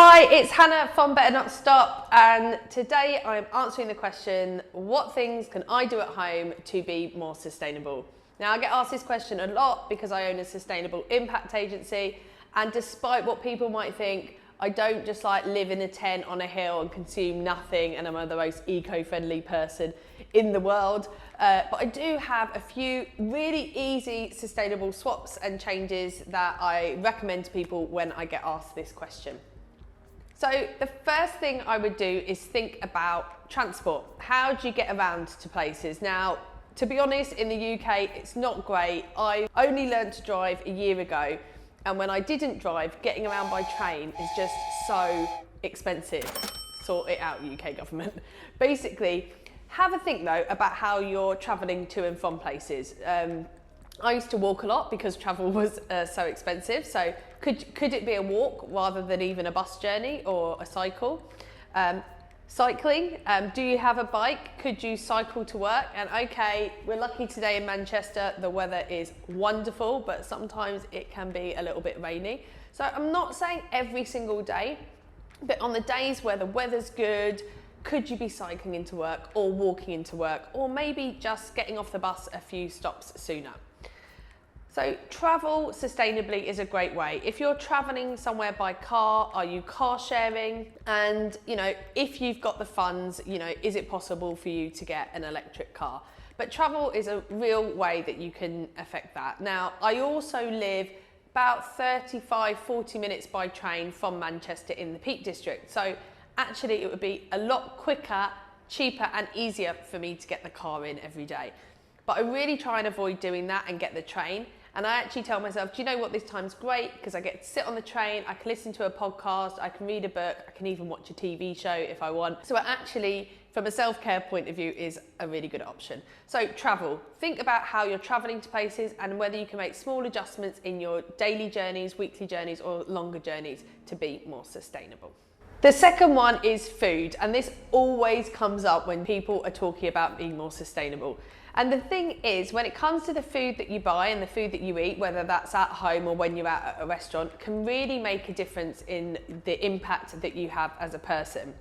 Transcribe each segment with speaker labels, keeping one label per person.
Speaker 1: Hi, it's Hannah from Better Not Stop, and today I'm answering the question, what things can I do at home to be more sustainable? Now, I get asked this question a lot because I own a sustainable impact agency, and despite what people might think, I don't just live in a tent on a hill and consume nothing and I'm the most eco-friendly person in the world. But I do have a few really easy sustainable swaps and changes that I recommend to people when I get asked this question. So the first thing I would do is think about transport. How do you get around to places? Now, to be honest, in the UK, it's not great. I only learned to drive a year ago, and when I didn't drive, getting around by train is just so expensive. Sort it out, UK government. Basically, have a think though about how you're travelling to and from places. I used to walk a lot because travel was so expensive. So could it be a walk rather than even a bus journey or a cycle? Cycling, do you have a bike? Could you cycle to work? And okay, we're lucky today in Manchester, the weather is wonderful, but sometimes it can be a little bit rainy. So I'm not saying every single day, but on the days where the weather's good, could you be cycling into work or walking into work, or maybe just getting off the bus a few stops sooner? So travel sustainably is a great way. If you're traveling somewhere by car, are you car sharing? And if you've got the funds, is it possible for you to get an electric car? But travel is a real way that you can affect that. Now, I also live about 35, 40 minutes by train from Manchester in the Peak District. So actually it would be a lot quicker, cheaper and easier for me to get the car in every day. But I really try and avoid doing that and get the train. And I actually tell myself, do you know what, this time's great because I get to sit on the train, I can listen to a podcast, I can read a book, I can even watch a TV show if I want. So it actually, from a self-care point of view, is a really good option. So travel, think about how you're traveling to places and whether you can make small adjustments in your daily journeys, weekly journeys or longer journeys to be more sustainable. The second one is food, and this always comes up when people are talking about being more sustainable. And the thing is, when it comes to the food that you buy and the food that you eat, whether that's at home or when you're out at a restaurant, can really make a difference in the impact that you have as a person.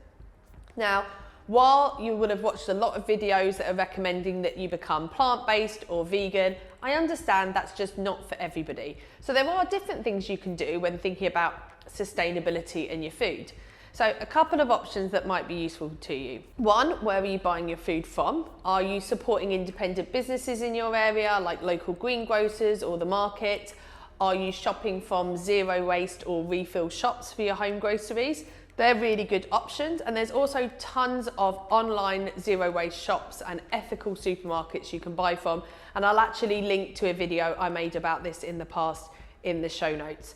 Speaker 1: Now, while you would have watched a lot of videos that are recommending that you become plant-based or vegan, I understand that's just not for everybody. So there are different things you can do when thinking about sustainability in your food. So a couple of options that might be useful to you. One, where are you buying your food from? Are you supporting independent businesses in your area, like local greengrocers or the market? Are you shopping from zero waste or refill shops for your home groceries? They're really good options. And there's also tons of online zero waste shops and ethical supermarkets you can buy from. And I'll actually link to a video I made about this in the past in the show notes.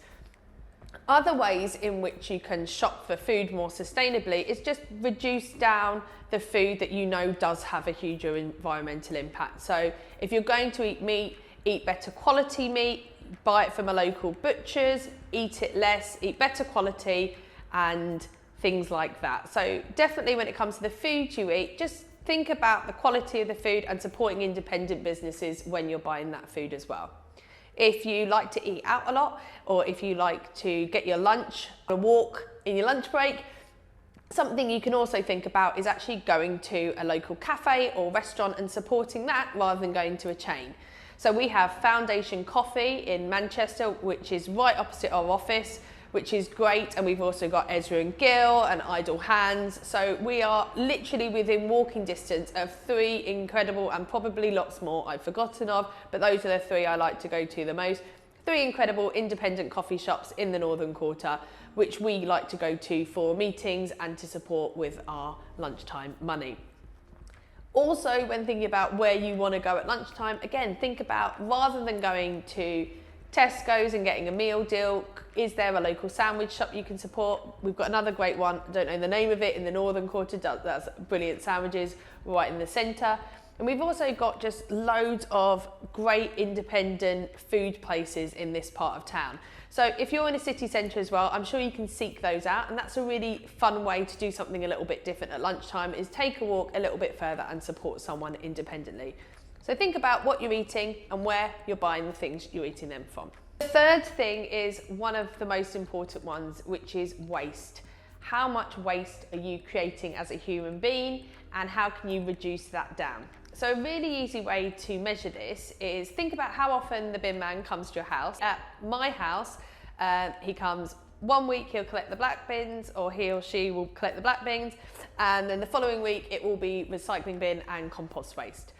Speaker 1: Other ways in which you can shop for food more sustainably is just reduce down the food that you know does have a huge environmental impact. So if you're going to eat meat, eat better quality meat, buy it from a local butcher's, eat it less, eat better quality and things like that. So definitely when it comes to the food you eat, just think about the quality of the food and supporting independent businesses when you're buying that food as well. If you like to eat out a lot, or if you like to get your lunch, a walk in your lunch break, something you can also think about is actually going to a local cafe or restaurant and supporting that rather than going to a chain. So we have Foundation Coffee in Manchester, which is right opposite our office, which is great. And we've also got Ezra and Gill and Idle Hands. So we are literally within walking distance of 3 incredible, and probably lots more I've forgotten of, but those are the 3 I like to go to the most. 3 incredible independent coffee shops in the Northern Quarter, which we like to go to for meetings and to support with our lunchtime money. Also, when thinking about where you want to go at lunchtime, again, think about, rather than going to Tesco's and getting a meal deal, is there a local sandwich shop you can support? We've got another great one, I don't know the name of it, in the Northern Quarter, that's brilliant sandwiches right in the centre. And we've also got just loads of great independent food places in this part of town. So if you're in a city centre as well, I'm sure you can seek those out, and that's a really fun way to do something a little bit different at lunchtime, is take a walk a little bit further and support someone independently. So think about what you're eating and where you're buying the things you're eating them from. The third thing is one of the most important ones, which is waste. how much waste are you creating as a human being and how can you reduce that down? So a really easy way to measure this is think about how often the bin man comes to your house. At my house, he comes 1 week, he'll collect the black bins, or he or she will collect the black bins, and then the following week it will be recycling bin and compost waste.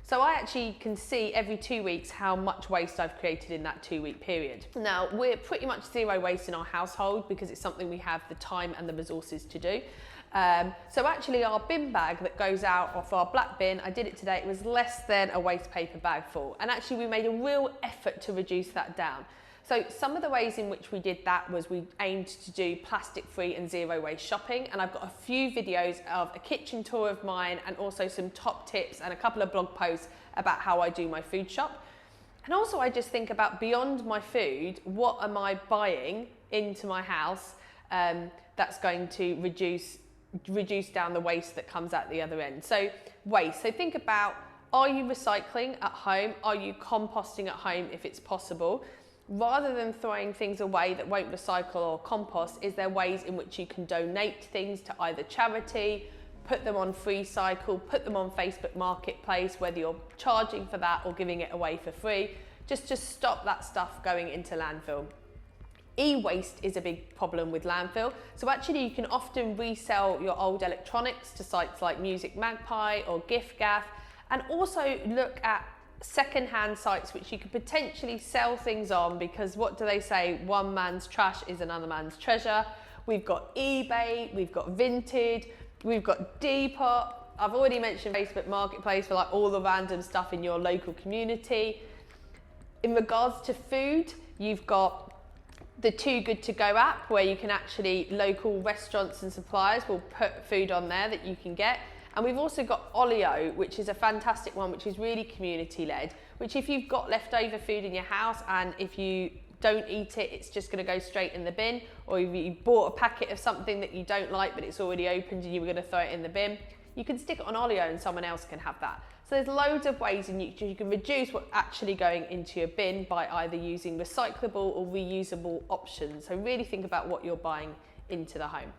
Speaker 1: So I actually can see every 2 weeks how much waste I've created in that 2 week period. Now, we're pretty much zero waste in our household because it's something we have the time and the resources to do. So actually our bin bag that goes out of our black bin, I did it today, it was less than a waste paper bag full. And actually we made a real effort to reduce that down. So some of the ways in which we did that was we aimed to do plastic free and zero waste shopping, and I've got a few videos of a kitchen tour of mine and also some top tips and a couple of blog posts about how I do my food shop. And also I just think about beyond my food, what am I buying into my house that's going to reduce down the waste that comes out the other end. So waste, so think about, are you recycling at home? Are you composting at home if it's possible? Rather than throwing things away that won't recycle or compost, is there ways in which you can donate things to either charity, put them on free cycle, put them on Facebook Marketplace, whether you're charging for that or giving it away for free, just to stop that stuff going into landfill. E-waste is a big problem with landfill. So actually you can often resell your old electronics to sites like Music Magpie or giffgaff, and also look at second-hand sites which you could potentially sell things on, because what do they say? One man's trash is another man's treasure. We've got eBay, we've got Vinted, we've got Depop. I've already mentioned Facebook Marketplace for like all the random stuff in your local community. In regards to food, you've got the Too Good To Go app, where you can actually, local restaurants and suppliers will put food on there that you can get. And we've also got Olio, which is a fantastic one, which is really community-led, which if you've got leftover food in your house and if you don't eat it, it's just going to go straight in the bin, or if you bought a packet of something that you don't like but it's already opened and you were going to throw it in the bin, you can stick it on Olio and someone else can have that. So there's loads of ways in which you can reduce what's actually going into your bin by either using recyclable or reusable options. So really think about what you're buying into the home.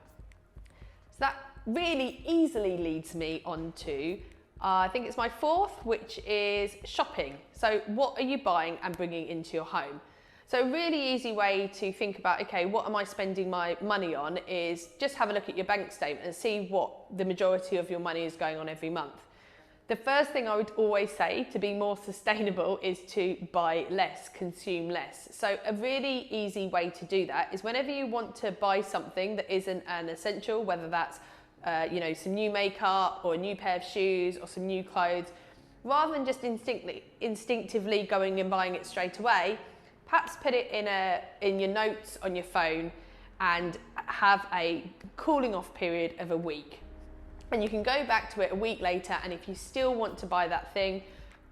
Speaker 1: So that really easily leads me on to, I think it's my fourth, which is shopping. So what are you buying and bringing into your home? So a really easy way to think about, okay, what am I spending my money on, is just have a look at your bank statement and see what the majority of your money is going on every month. The first thing I would always say to be more sustainable is to buy less, consume less. So a really easy way to do that is whenever you want to buy something that isn't an essential, whether that's some new makeup or a new pair of shoes or some new clothes, rather than just instinctively going and buying it straight away, perhaps put it in your notes on your phone and have a cooling off period of a week. And you can go back to it a week later, and if you still want to buy that thing,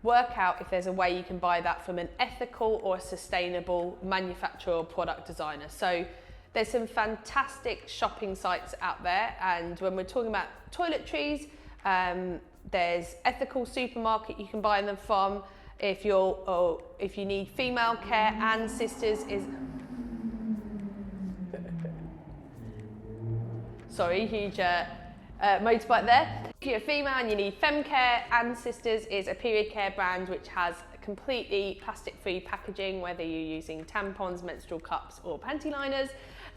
Speaker 1: work out if there's a way you can buy that from an ethical or a sustainable manufacturer or product designer. So there's some fantastic shopping sites out there, and when we're talking about toiletries, there's Ethical Supermarket you can buy them from. If you need female care, and Sisters is sorry, huge motorbike there. If you're a female and you need fem care, and Sisters is a period care brand which has completely plastic-free packaging, whether you're using tampons, menstrual cups or panty liners.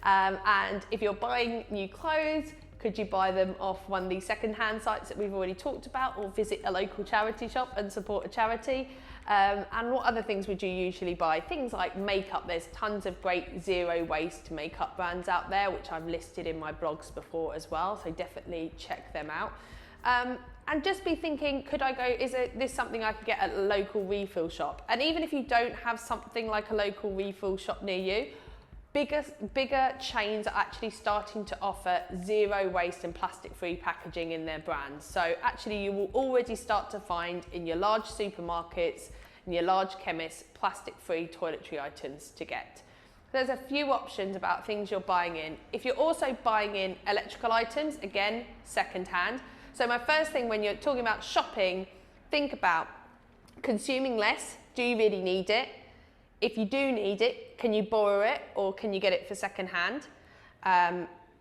Speaker 1: And if you're buying new clothes, could you buy them off one of these second-hand sites that we've already talked about, or visit a local charity shop and support a charity? And what other things would you usually buy? Things like makeup. There's tons of great zero waste makeup brands out there, which I've listed in my blogs before as well, so definitely check them out. And just be thinking, could I go, is this something I could get at a local refill shop? And even if you don't have something like a local refill shop near you, bigger chains are actually starting to offer zero waste and plastic-free packaging in their brands. So actually you will already start to find in your large supermarkets, in your large chemists, plastic-free toiletry items to get. There's a few options about things you're buying in. If you're also buying in electrical items, again, second-hand. So my first thing when you're talking about shopping, think about consuming less. Do you really need it? If you do need it, can you borrow it or can you get it for second hand?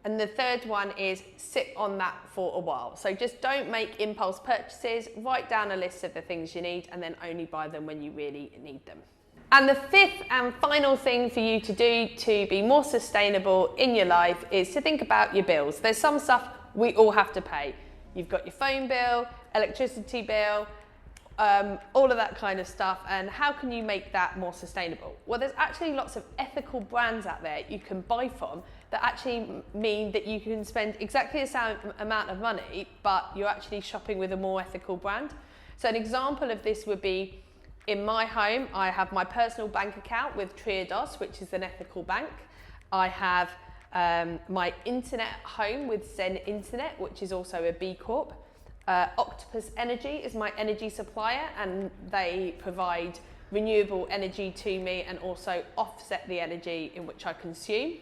Speaker 1: And the third one is sit on that for a while. So just don't make impulse purchases, write down a list of the things you need and then only buy them when you really need them. And the fifth and final thing for you to do to be more sustainable in your life is to think about your bills. There's some stuff we all have to pay. You've got your phone bill, electricity bill, all of that kind of stuff, and how can you make that more sustainable? Well, there's actually lots of ethical brands out there you can buy from that actually mean that you can spend exactly the same amount of money, but you're actually shopping with a more ethical brand. So an example of this would be, in my home, I have my personal bank account with Triodos, which is an ethical bank. I have my internet home with Zen Internet, which is also a BCorp. Octopus Energy is my energy supplier, and they provide renewable energy to me and also offset the energy in which I consume.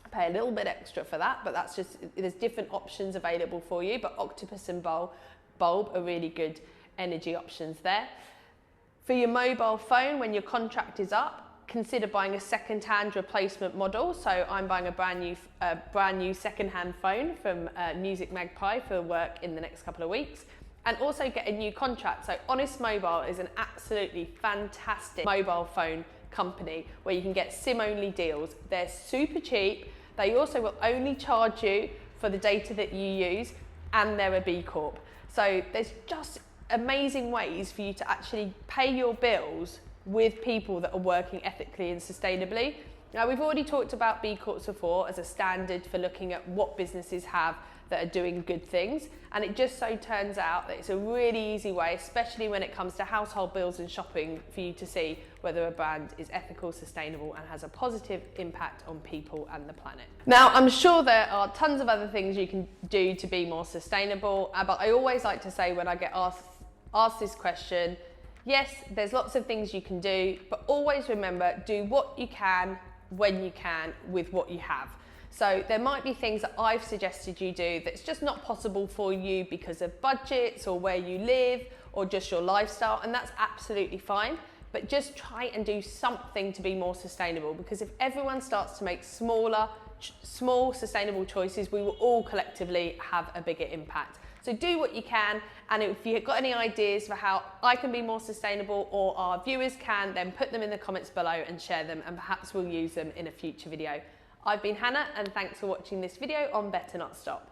Speaker 1: I pay a little bit extra for that, but that's just, there's different options available for you, but Octopus and Bulb are really good energy options there. For your mobile phone, when your contract is up, consider buying a second-hand replacement model. So I'm buying a brand new second-hand phone from Music Magpie for work in the next couple of weeks, and also get a new contract. So Honest Mobile is an absolutely fantastic mobile phone company where you can get SIM-only deals. They're super cheap. They also will only charge you for the data that you use, and they're a B Corp. So there's just amazing ways for you to actually pay your bills with people that are working ethically and sustainably. Now, we've already talked about B Corps before as a standard for looking at what businesses have that are doing good things, and it just so turns out that it's a really easy way, especially when it comes to household bills and shopping, for you to see whether a brand is ethical, sustainable and has a positive impact on people and the planet. Now, I'm sure there are tons of other things you can do to be more sustainable, but I always like to say when I get asked this question, yes, there's lots of things you can do, but always remember, do what you can, when you can, with what you have. So there might be things that I've suggested you do that's just not possible for you because of budgets or where you live or just your lifestyle, and that's absolutely fine. But just try and do something to be more sustainable, because if everyone starts to make small sustainable choices, we will all collectively have a bigger impact. So do what you can, and if you've got any ideas for how I can be more sustainable or our viewers can, then put them in the comments below and share them, and perhaps we'll use them in a future video. I've been Hannah, and thanks for watching this video on Better Not Stop.